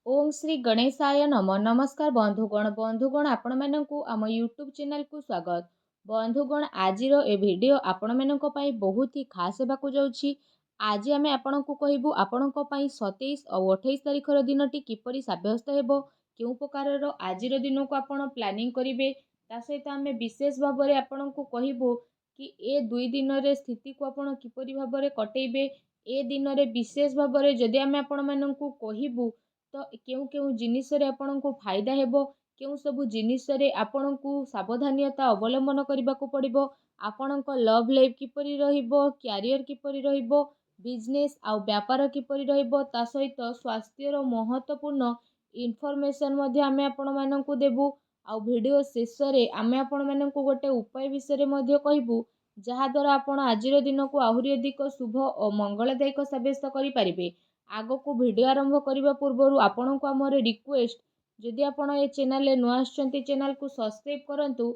ओम श्री गणेशाय नम नमस्कार बंधुगण आपण मानकु आम यूट्यूब चैनल को स्वागत। बंधुगण आज ए वीडियो आपण मानक पई बहुत ही खास हेबाकु जाउछि। आज आमे आपण को कहबू आपण को पई 27 और 28 तारिखर दिनटी किपरि साब्यस्त हेबो, केउ प्रकारर आज दिन को आपण प्लानिंग करिवे, ता सहित आमे विशेष भाव में आपण को कहबू कि ए दुई दिन रे स्थिति को आपण किपरि भाव में कटेइबे। ए दिन रे विशेष भाव में जदि आमे आपण मानकु कहबू तो केउ केउ जिनिस रे आपन को फायदा हेबो, केउ सब जिनिस रे आपन को सावधानियता अवलंबन करबा को पड़िबो, आपन को लव लाइफ किपरि रहिबो, कैरियर किपरि रहिबो, बिजनेस आ व्यापार किपरि रहिबो, ता सहित स्वास्थ्य रो महत्वपूर्ण इन्फॉर्मेशन मध्ये आमे आपन मानन को देबू। आ वीडियो शेष रे आमे आपन मानन को गोटे उपाय विषय रे मध्ये कहबू, जहा द्वारा आपन आजिर दिन को आहुरी अधिक शुभ और मंगलदायक साब्यस्त करि परिबे। आगो को वीडियो आरंभ करने पूर्व आपण को आमर रिक्वेस्ट, जदि आपण ए चैनल नुआ आछंती चैनल को सब्सक्राइब करंतु,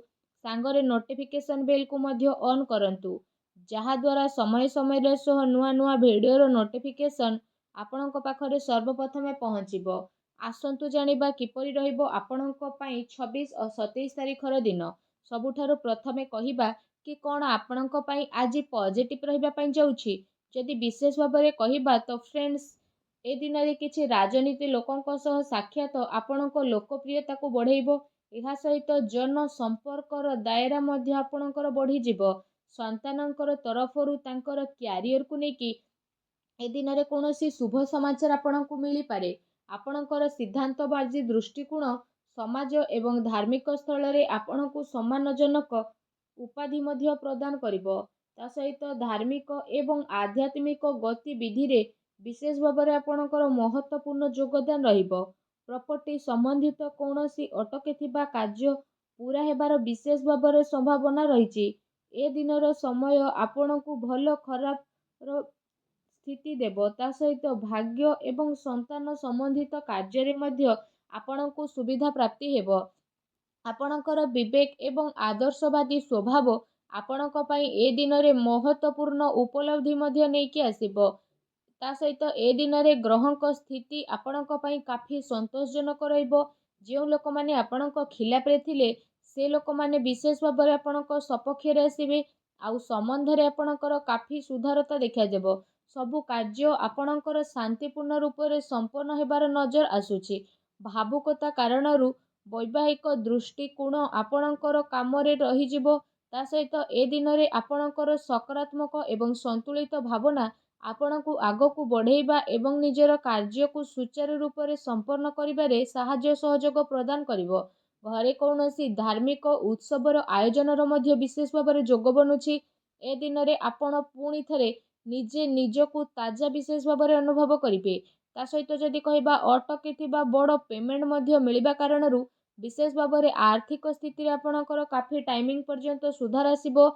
सांगरे नोटिफिकेशन बेल को मध्य ऑन करंतु, जहा द्वारा समय समय सह नुआ नुआ वीडियो रो नोटिफिकेशन आपण को पाखरे सर्वप्रथमे पहुंचीबो। आसंतु जानिबा किपरि रहिबो आपण को पई 26 और 27 तारिखर दिन। सबुठारु प्रथमे कहिबा कि कोन आपण को पई आज पॉजिटिव रहिबा पई जाउछि। जदि विशेष भाव में कहिबा तो फ्रेंड्स, ए दिन रे किछि राजनीति लोकंक सह साक्षात आपणक लोकप्रियता को बढ़ेइबो। एहा सहित जन संपर्कर दायरा मध्य आपणकर बढ़ी जिवो। संतानकर तरफरु तांकर कैरियर को नेकी ए दिन रे कोनोसी शुभ समाचार आपणको मिली पारे। आपणकर सिद्धांतबाजी दृष्टिकोण समाज एवं धार्मिक स्थल रे आपणको सम्मानजनक उपाधि मध्य प्रदान करिवो। ता सहित धार्मिक एवं आध्यात्मिक गतिविधि रे विशेष भाव में आपणकर महत्वपूर्ण योगदान रहिबो। प्रॉपर्टी संबंधित कौनसी अटके थिबा कार्य पूरा हेबार विशेष भाव में संभावना रहिछि। ए दिनर समय आपणको भल खराब रो स्थिति देव। ता सहित भाग्य एवं संतान संबंधित कार्य रे मध्य आपणको सुविधा प्राप्ति हेबो। आपणकर विवेक एवं आदर्शवादी स्वभाव आपणक पई ए दिन रे महत्वपूर्ण उपलब्धि मध्य नेकी आसीबो। ता सहित ए दिन रे ग्रहक स्थिति आपणक पई काफी संतोषजनक रहिबो। जे लोक माने आपणक खिलाफ रे थिले से लोक माने विशेष भाव में आपणक सपक्ष रे आसीबे। आउ संबंध रे आपणकर काफी सुधारता देखा देबो। सबु कार्य आपणकर शांतिपूर्ण रूप रे संपन्न हेबार नजर आसुछि। भावुकता कारणरू वैवाहिक दृष्टिकोण आपणकर काम रे रही जिवो। ता सहित ए दिन रे आपणकर सकारात्मक एवं संतुलित भावना आपणको आगको बढ़ेबा एवं निजर कार्य को सुचारू रूप से संपन्न करिबारे साहाय्य सहयोग प्रदान करिवो। घरे कौनसी धार्मिक उत्सवर आयोजन मध्य विशेष भाव में जोग बनुछि। ए दिन रे आपण पुणी थरे निजे निजको ताजा विशेष भाव में अनुभव करिवे। ता सहित जदि कहबा अटकी थिबा बड़ पेमेंट मध्य मिलिबा कारणरू विशेष भाव में आर्थिक स्थिति रे आपणकर काफी टाइमिंग पर्यंत सुधार आसीबो,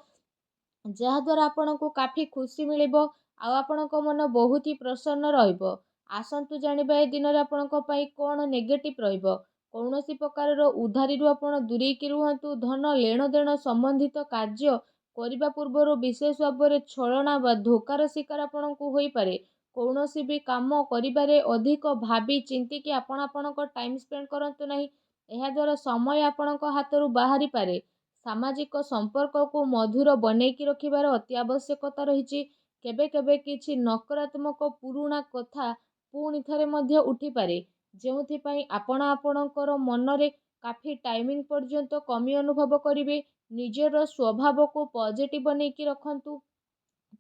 जहा द्वारा आपणको काफी खुशी मिलिबो। आ आपणको मन बहुत ही प्रसन्न रहिबो। आसंतु जानिबा ए दिन रे आपणको पई कोन नेगेटिव रहिबो। कौनसी प्रकार उधारी रु आपण दूरी की रुहंतु। धन लेन देन संबंधित कार्य करिबा पूर्व विशेष भाव में छलना बा धोकार शिकार आपणको होई पारे। कौनसी भी काम करिबारे अधिक भाबी चिंती कि आपण आपणको टाइम स्पेंड करंतु नाही। एहा द्वारा समय आपणको हाथरू बाहरी पारे। सामाजिक संपर्क को मधुर बनैकी रखिबार अति आवश्यकता रहिछि। केबे केबे किछि नकारात्मक पुरुणा कथा पुणी थरे मध्य उठी पारे, जेउथि पई आपण आपणकर मनरे काफी टाइमिंग पर्यंत कमी अनुभव करिवे। निजर स्वभाव को पॉजिटिव बनैकी रखंतु।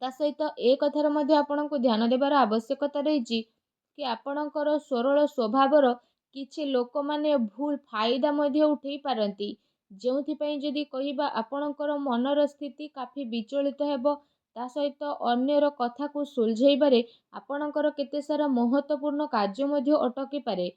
ता सहित ए कथार मध्य आपणको ध्यान देबार आवश्यकता रहिछि कि आपणकर सरल स्वभावर किछि लोक माने भूल फायदा मध्य उठेई पारंती। जेउथि पई जदि कहिबा आपणकर मनर स्थिति काफी विचलित हेबो। ता सहित अन्यर कथा को सुलझेबारे आपणकर केते सारा महत्वपूर्ण कार्य मध्य अटकी पारे।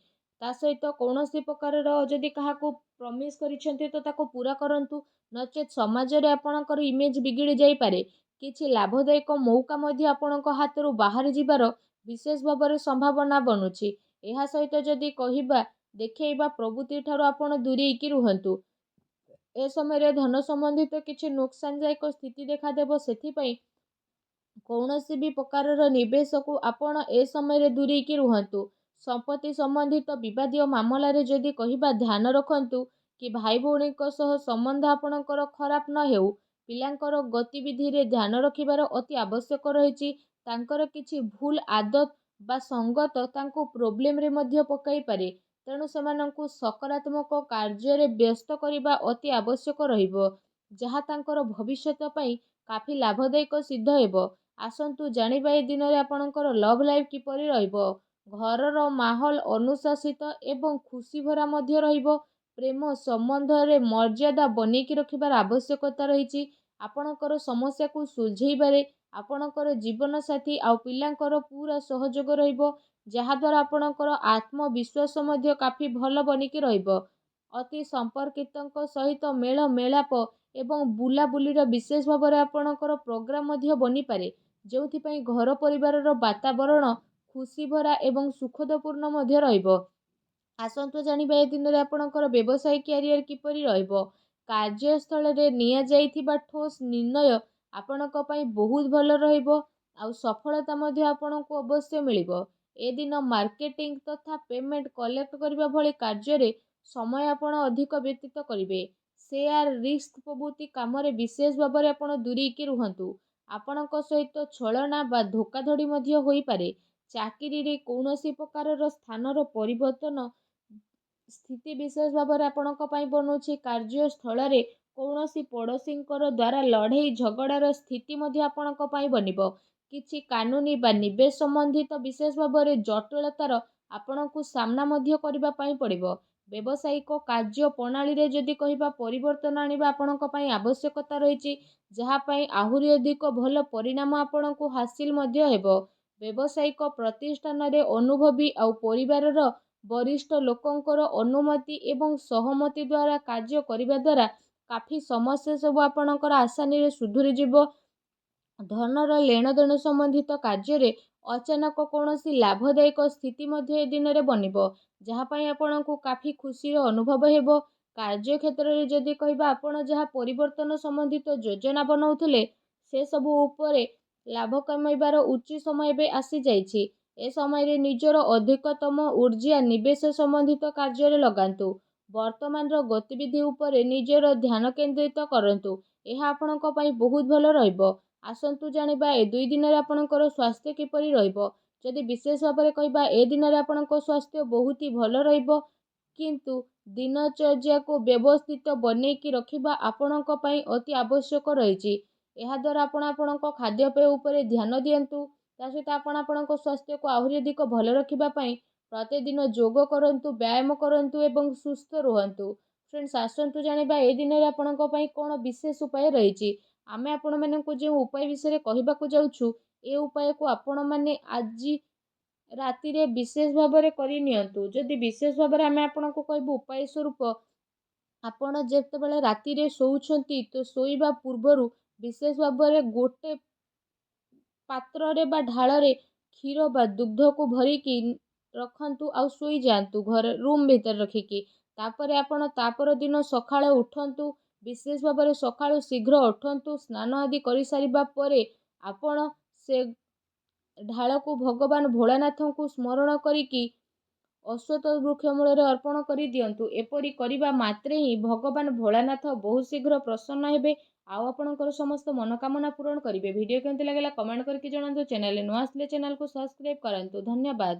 ता सहित कौनसी प्रकार जदि काहाको प्रमिस करिसेंती तो ताको पूरा करंतु, नचेत समाज रे आपणकर इमेज बिगिड़ी जाई पारे। किछि लाभदायक मौका मध्य आपणक हाथरू बाहरी जिबार विशेष भाव में संभावना बनुछि। एहा सहित जदि कहिबा देखैबा प्रवृत्ति ठारू आपण दूरी की रुहंतु। ए समय रे धन संबंधित किछि नुकसानदायक स्थिति देखा देबो। सेथिपई कौनसी भी प्रकार निवेश को आपण ए समय रे दूरी की रुहंतु। ସମ୍ପତ୍ତି ସମ୍ବନ୍ଧିତ ବିବାଦୀୟ ମାମଲାରେ ଯଦି କହିବା ଧ୍ୟାନ ରଖନ୍ତୁ କି ଭାଇ ଭଉଣୀଙ୍କ ସହ ସମ୍ବନ୍ଧ ଆପଣଙ୍କର ଖରାପ ନ ହେଉ। ପିଲାଙ୍କର ଗତିବିଧିରେ ଧ୍ୟାନ ରଖିବାର ଅତି ଆବଶ୍ୟକ ରହିଛି। ତାଙ୍କର କିଛି ଭୁଲ ଆଦତ ବା ସଙ୍ଗତ ତାଙ୍କୁ ପ୍ରୋବ୍ଲେମରେ ମଧ୍ୟ ପକାଇ ପାରେ। ତେଣୁ ସେମାନଙ୍କୁ ସକାରାତ୍ମକ କାର୍ଯ୍ୟରେ ବ୍ୟସ୍ତ କରିବା ଅତି ଆବଶ୍ୟକ ରହିବ, ଯାହା ତାଙ୍କର ଭବିଷ୍ୟତ ପାଇଁ କାଫି ଲାଭଦାୟକ ସିଦ୍ଧ ହେବ। ଆସନ୍ତୁ ଜାଣିବା ଏ ଦିନରେ ଆପଣଙ୍କର ଲଭ୍ ଲାଇଫ୍ କିପରି ରହିବ। ଘରର ମାହୋଲ ଅନୁଶାସିତ ଏବଂ ଖୁସି ଭରା ମଧ୍ୟ ରହିବ। ପ୍ରେମ ସମ୍ବନ୍ଧରେ ମର୍ଯ୍ୟାଦା ବନେଇକି ରଖିବାର ଆବଶ୍ୟକତା ରହିଛି। ଆପଣଙ୍କର ସମସ୍ୟାକୁ ସୁଲଝେଇବାରେ ଆପଣଙ୍କର ଜୀବନସାଥୀ ଆଉ ପିଲାଙ୍କର ପୁରା ସହଯୋଗ ରହିବ, ଯାହାଦ୍ୱାରା ଆପଣଙ୍କର ଆତ୍ମବିଶ୍ୱାସ ମଧ୍ୟ କାଫି ଭଲ ବନିକି ରହିବ। ଅତି ସମ୍ପର୍କିତଙ୍କ ସହିତ ମେଳ ମେଳାପ ଏବଂ ବୁଲାବୁଲିର ବିଶେଷ ଭାବରେ ଆପଣଙ୍କର ପ୍ରୋଗ୍ରାମ ମଧ୍ୟ ବନିପାରେ, ଯେଉଁଥିପାଇଁ ଘର ପରିବାରର ବାତାବରଣ ଖୁସି ଭରା ଏବଂ ସୁଖଦପୂର୍ଣ୍ଣ ମଧ୍ୟ ରହିବ। ଆସନ୍ତୁ ଜାଣିବା ଏ ଦିନରେ ଆପଣଙ୍କର ବ୍ୟବସାୟ କ୍ୟାରିୟର କିପରି ରହିବ। କାର୍ଯ୍ୟସ୍ଥଳରେ ନିଆଯାଇଥିବା ଠୋସ୍ ନିର୍ଣ୍ଣୟ ଆପଣଙ୍କ ପାଇଁ ବହୁତ ଭଲ ରହିବ, ଆଉ ସଫଳତା ମଧ୍ୟ ଆପଣଙ୍କୁ ଅବଶ୍ୟ ମିଳିବ। ଏ ଦିନ ମାର୍କେଟିଂ ତଥା ପେମେଣ୍ଟ କଲେକ୍ଟ କରିବା ଭଳି କାର୍ଯ୍ୟରେ ସମୟ ଆପଣ ଅଧିକ ବ୍ୟତୀତ କରିବେ। ସେୟାର ରିସ୍କ ପ୍ରଭୃତି କାମରେ ବିଶେଷ ଭାବରେ ଆପଣ ଦୂରେଇକି ରୁହନ୍ତୁ। ଆପଣଙ୍କ ସହିତ ଛଳନା ବା ଧୋକାଧଡ଼ି ମଧ୍ୟ ହୋଇପାରେ। ଚାକିରିରେ କୌଣସି ପ୍ରକାରର ସ୍ଥାନର ପରିବର୍ତ୍ତନ ସ୍ଥିତି ବିଶେଷ ଭାବରେ ଆପଣଙ୍କ ପାଇଁ ବନୁଛି। କାର୍ଯ୍ୟସ୍ଥଳରେ କୌଣସି ପଡ଼ୋଶୀଙ୍କର ଦ୍ୱାରା ଲଢ଼େଇ ଝଗଡ଼ାର ସ୍ଥିତି ମଧ୍ୟ ଆପଣଙ୍କ ପାଇଁ ବନିବ। କିଛି କାନୁନି ବା ନିବେଶ ସମ୍ବନ୍ଧିତ ବିଶେଷ ଭାବରେ ଜଟିଳତାର ଆପଣଙ୍କୁ ସାମ୍ନା ମଧ୍ୟ କରିବା ପାଇଁ ପଡ଼ିବ। ବ୍ୟବସାୟିକ କାର୍ଯ୍ୟ ପ୍ରଣାଳୀରେ ଯଦି କହିବା ପରିବର୍ତ୍ତନ ଆଣିବା ଆପଣଙ୍କ ପାଇଁ ଆବଶ୍ୟକତା ରହିଛି, ଯାହା ପାଇଁ ଆହୁରି ଅଧିକ ଭଲ ପରିଣାମ ଆପଣଙ୍କୁ ହାସିଲ ମଧ୍ୟ ହେବ। ବ୍ୟବସାୟିକ ପ୍ରତିଷ୍ଠାନରେ ଅନୁଭବୀ ଆଉ ପରିବାରର ବରିଷ୍ଠ ଲୋକଙ୍କର ଅନୁମତି ଏବଂ ସହମତି ଦ୍ୱାରା କାର୍ଯ୍ୟ କରିବା ଦ୍ୱାରା କାଫି ସମସ୍ୟା ସବୁ ଆପଣଙ୍କର ଆସାନୀରେ ସୁଧୁରିଯିବ। ଧନର ଲେଣଦେଣ ସମ୍ବନ୍ଧିତ କାର୍ଯ୍ୟରେ ଅଚାନକ କୌଣସି ଲାଭଦାୟକ ସ୍ଥିତି ମଧ୍ୟ ଏ ଦିନରେ ବନିବ, ଯାହା ପାଇଁ ଆପଣଙ୍କୁ କାଫି ଖୁସିର ଅନୁଭବ ହେବ। କାର୍ଯ୍ୟକ୍ଷେତ୍ରରେ ଯଦି କହିବା ଆପଣ ଯାହା ପରିବର୍ତ୍ତନ ସମ୍ବନ୍ଧିତ ଯୋଜନା ବନାଉଥିଲେ, ସେସବୁ ଉପରେ ଲାଭ କମାଇବାର ଉଚିତ ସମୟ ଏବେ ଆସିଯାଇଛି। ଏ ସମୟରେ ନିଜର ଅଧିକତମ ଊର୍ଜା ନିବେଶ ସମ୍ବନ୍ଧିତ କାର୍ଯ୍ୟରେ ଲଗାନ୍ତୁ। ବର୍ତ୍ତମାନର ଗତିବିଧି ଉପରେ ନିଜର ଧ୍ୟାନ କେନ୍ଦ୍ରିତ କରନ୍ତୁ, ଏହା ଆପଣଙ୍କ ପାଇଁ ବହୁତ ଭଲ ରହିବ। ଆସନ୍ତୁ ଜାଣିବା ଏ 2 ଦିନରେ ଆପଣଙ୍କର ସ୍ୱାସ୍ଥ୍ୟ କିପରି ରହିବ। ଯଦି ବିଶେଷ ଭାବରେ କହିବା ଏ ଦିନରେ ଆପଣଙ୍କ ସ୍ୱାସ୍ଥ୍ୟ ବହୁତ ହି ଭଲ ରହିବ, କିନ୍ତୁ ଦିନଚର୍ଯ୍ୟାକୁ ବ୍ୟବସ୍ଥିତ ବନେଇକି ରଖିବା ଆପଣଙ୍କ ପାଇଁ ଅତି ଆବଶ୍ୟକ ରହିଛି। ଏହାଦ୍ୱାରା ଆପଣ ଆପଣଙ୍କ ଖାଦ୍ୟପେୟ ଉପରେ ଧ୍ୟାନ ଦିଅନ୍ତୁ। ତା ସହିତ ଆପଣ ଆପଣଙ୍କ ସ୍ୱାସ୍ଥ୍ୟକୁ ଆହୁରି ଅଧିକ ଭଲ ରଖିବା ପାଇଁ ପ୍ରତିଦିନ ଯୋଗ କରନ୍ତୁ, ବ୍ୟାୟାମ କରନ୍ତୁ ଏବଂ ସୁସ୍ଥ ରୁହନ୍ତୁ। ଫ୍ରେଣ୍ଡସ୍, ଆସନ୍ତୁ ଜାଣିବା ଏ ଦିନରେ ଆପଣଙ୍କ ପାଇଁ କ'ଣ ବିଶେଷ ଉପାୟ ରହିଛି। ଆମେ ଆପଣମାନଙ୍କୁ ଯେଉଁ ଉପାୟ ବିଷୟରେ କହିବାକୁ ଯାଉଛୁ, ଏ ଉପାୟକୁ ଆପଣମାନେ ଆଜି ରାତିରେ ବିଶେଷ ଭାବରେ କରିନିଅନ୍ତୁ। ଯଦି ବିଶେଷ ଭାବରେ ଆମେ ଆପଣଙ୍କୁ କହିବୁ ଉପାୟ ସ୍ୱରୂପ, ଆପଣ ଯେତେବେଳେ ରାତିରେ ଶୋଉଛନ୍ତି ତ ଶୋଇବା ପୂର୍ବରୁ ବିଶେଷ ଭାବରେ ଗୋଟେ ପାତ୍ରରେ ବା ଢାଳରେ କ୍ଷୀର ବା ଦୁଗ୍ଧକୁ ଭରିକି ରଖନ୍ତୁ ଆଉ ଶୋଇଯାଆନ୍ତୁ ଘରେ ରୁମ୍ ଭିତରେ ରଖିକି। ତାପରେ ଆପଣ ତାପର ଦିନ ସକାଳେ ଉଠନ୍ତୁ। ବିଶେଷ ଭାବରେ ସକାଳୁ ଶୀଘ୍ର ଉଠନ୍ତୁ। ସ୍ନାନ ଆଦି କରିସାରିବା ପରେ ଆପଣ ସେ ଢାଳକୁ ଭଗବାନ ଭୋଳାନାଥଙ୍କୁ ସ୍ମରଣ କରିକି ଅଶ୍ୱତ୍ଥ ବୃକ୍ଷ ମୂଳରେ ଅର୍ପଣ କରିଦିଅନ୍ତୁ। ଏପରି କରିବା ମାତ୍ରେ ହିଁ ଭଗବାନ ଭୋଳାନାଥ ବହୁତ ଶୀଘ୍ର ପ୍ରସନ୍ନ ହେବେ ଆଉ ଆପଣଙ୍କର ସମସ୍ତ ମନୋକାମନା ପୂରଣ କରିବେ। ଭିଡ଼ିଓ କେମିତି ଲାଗିଲା କମେଣ୍ଟ କରିକି ଜଣାନ୍ତୁ। ଚ୍ୟାନେଲରେ ନୂଆ ଆସିଲେ ଚ୍ୟାନେଲକୁ ସବସ୍କ୍ରାଇବ୍ କରନ୍ତୁ। ଧନ୍ୟବାଦ।